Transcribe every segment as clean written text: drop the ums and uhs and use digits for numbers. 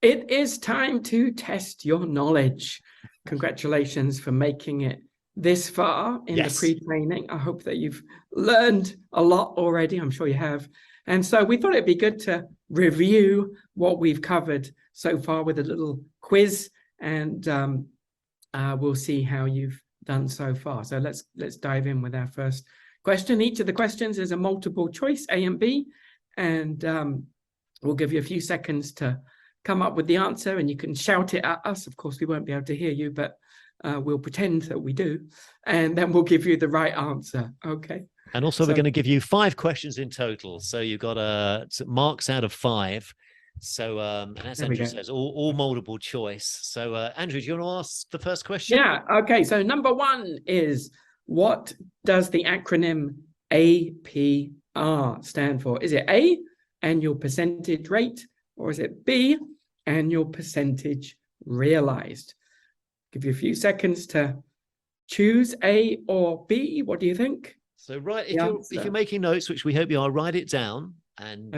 It is time to test your knowledge. Congratulations for making it this far in the pre-training. I hope that you've learned a lot already. I'm sure you have. And so we thought it'd be good to review what we've covered so far with a little quiz, and we'll see how you've done so far. So let's dive in with our first question. Each of the questions is a multiple choice, A and B, and we'll give you a few seconds to come up with the answer, and you can shout it at us. Of course, we won't be able to hear you, but we'll pretend that we do, and then we'll give you the right answer. Okay. And also, we're going to give you 5 questions in total. So you've got marks out of 5. So as Andrew says, all multiple choice. So Andrew, do you want to ask the first question? Yeah. Okay. So number 1 is, what does the acronym APR stand for? Is it A, annual percentage rate, or is it B, annual percentage realized? Give you a few seconds to choose A or B. What do you think? So if you're making notes, which we hope you are, write it down, and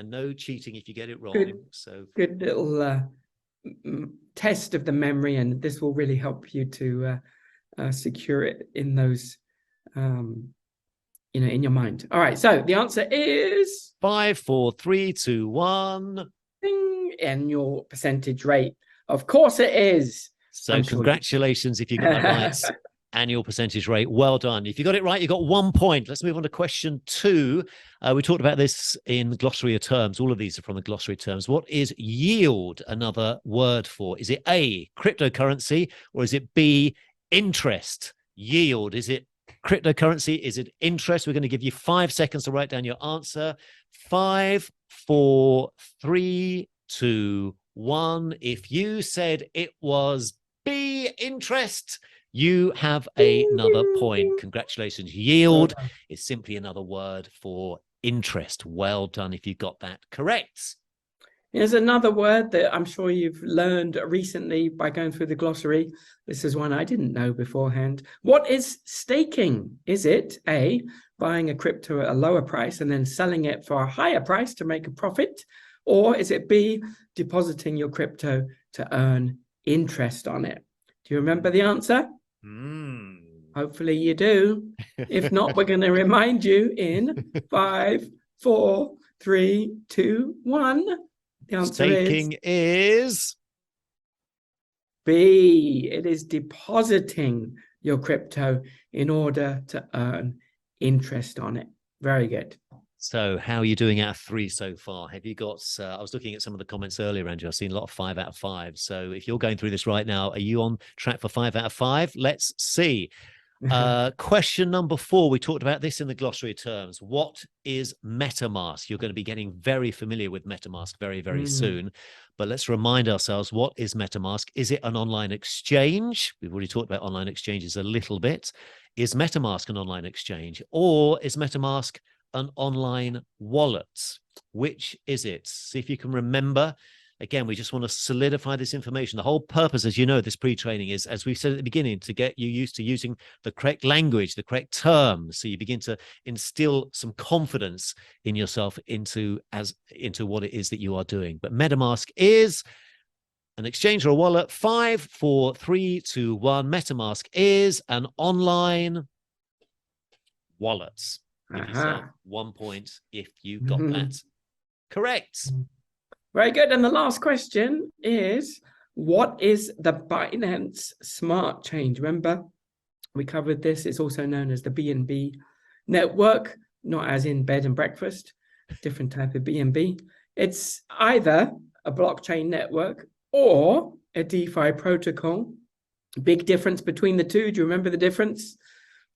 no cheating if you get it wrong. Good little test of the memory, and this will really help you to secure it in those in your mind. All right, so the answer is 5, 4, 3, 2, 1. Ding, annual percentage rate. Of course it is. So congratulations if you got that right. Annual percentage rate. Well done. If you got it right, you got 1 point. Let's move on to question 2. We talked about this in the glossary of terms. All of these are from the glossary of terms. What is yield another word for? Is it A, cryptocurrency, or is it B, interest? Yield. Is it cryptocurrency? Is it interest? We're going to give you 5 seconds to write down your answer. 5, 4, 3, 2, 1. If you said it was B, interest, you have another point. Congratulations. Yield is simply another word for interest. Well done if you got that correct. Here's another word that I'm sure you've learned recently by going through the glossary. This is one I didn't know beforehand. What is staking? Is it A, buying a crypto at a lower price and then selling it for a higher price to make a profit? Or is it B, depositing your crypto to earn interest on it? Do you remember the answer? Hopefully you do. If not, we're going to remind you in 5, 4, 3, 2, 1. The answer Staking is B. It is depositing your crypto in order to earn interest on it. Very good. So how are you doing out of 3 so far? Have you got, I was looking at some of the comments earlier, Andrew. I've seen a lot of 5 out of 5. So if you're going through this right now, are you on track for 5 out of 5? Let's see. Question number 4. We talked about this in the glossary terms. What is MetaMask? You're going to be getting very familiar with MetaMask very, very soon. But let's remind ourselves, what is MetaMask? Is it an online exchange? We've already talked about online exchanges a little bit. Is MetaMask an online exchange? Or is MetaMask an online wallet? Which is it? See if you can remember. Again, we just want to solidify this information. The whole purpose, as you know, this pre-training is, as we said at the beginning, to get you used to using the correct language, the correct terms, so you begin to instill some confidence in yourself into what it is that you are doing. But MetaMask is an exchange or a wallet. 5, 4, 3, 2, 1. MetaMask is an online wallet. Give yourself 1 point if you got that correct. Very good. And the last question is, what is the Binance Smart Chain? Remember, we covered this. It's also known as the BNB network, not as in bed and breakfast, different type of BNB. It's either a blockchain network or a DeFi protocol. Big difference between the two. Do you remember the difference?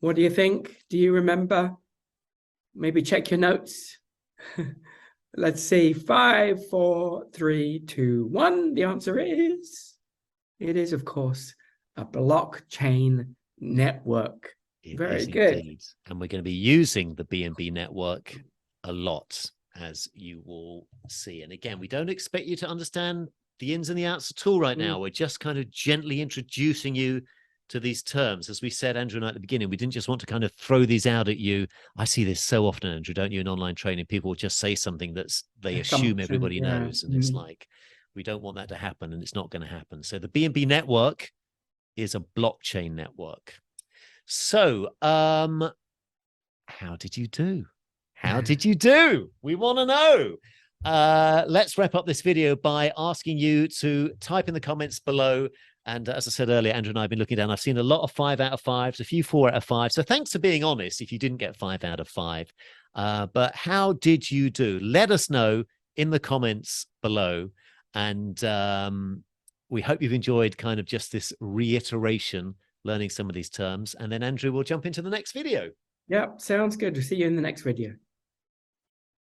What do you think? Do you remember? Maybe check your notes. Let's see. 5, 4, 3, 2, 1. The answer is, it is, of course, a blockchain network. Very good. Indeed. And we're going to be using the BNB network a lot, as you will see. And again, we don't expect you to understand the ins and the outs at all right now. We're just kind of gently introducing you to these terms. As we said, Andrew and I at the beginning, we didn't just want to kind of throw these out at you. I see this so often, Andrew, don't you, in online training? People will just say something that's they assume everybody knows. And it's like, We don't want that to happen, and it's not going to happen. So the BNB network is a blockchain network. So how did you do? How did you do? We want to know. Let's wrap up this video by asking you to type in the comments below. And as I said earlier, Andrew and I have been looking down. I've seen a lot of 5 out of 5s, a few 4 out of 5. So thanks for being honest if you didn't get 5 out of 5. But how did you do? Let us know in the comments below. And we hope you've enjoyed kind of just this reiteration, learning some of these terms. And then Andrew will jump into the next video. Yep, sounds good. We'll see you in the next video.